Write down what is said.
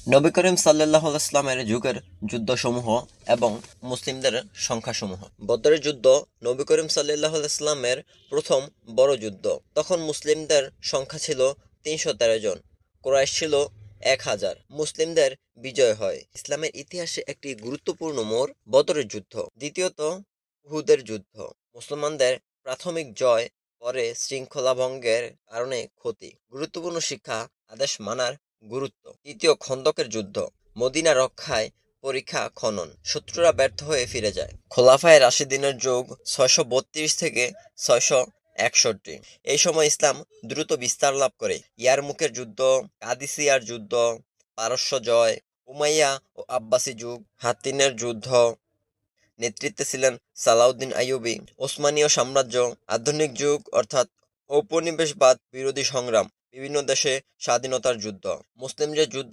নবী করিম সাল্লাল্লাহু আলাইহি ওয়াসাল্লামের যুগের যুদ্ধসমূহ এবং মুসলিমদের সংখ্যাসমূহ। বদরের যুদ্ধ নবী করিম সাল্লাল্লাহু আলাইহি ওয়াসাল্লামের প্রথম বড় যুদ্ধ। তখন মুসলিমদের সংখ্যা ছিল ৩১৩ জন, কুরাইশ ছিল ১,০০০। মুসলিমদের বিজয় হয়। ইসলামের ইতিহাসে একটি গুরুত্বপূর্ণ মোড় বদরের যুদ্ধ। দ্বিতীয়ত, উহুদের যুদ্ধ। মুসলমানদের প্রাথমিক জয়, পরে শৃঙ্খলা ভঙ্গের কারণে ক্ষতি। গুরুত্বপূর্ণ শিক্ষা: আদেশ মানার গুরুত্ব। তৃতীয়, খন্দকের যুদ্ধ। মদিনা রক্ষায় পরিখা খনন, শত্রুরা ব্যর্থ হয়ে ফিরে যায়। খোলাফায়ে রাশিদিনের যুগ ৬৩২ থেকে ৬৬১। এই সময় ইসলাম দ্রুত বিস্তার লাভ করে। ইয়ারমুকের যুদ্ধ, কাদিসিয়ার যুদ্ধ, পারস্য জয়, উমাইয়া ও আব্বাসী যুগ, হাত্তিনের যুদ্ধ। নেতৃত্বে ছিলেন সালাউদ্দিন আইয়ুবী। ওসমানীয় সাম্রাজ্য, আধুনিক যুগ অর্থাৎ ঔপনিবেশবাদ বিরোধী সংগ্রাম, বিভিন্ন দেশে স্বাধীনতার যুদ্ধ। মুসলিমদের যুদ্ধে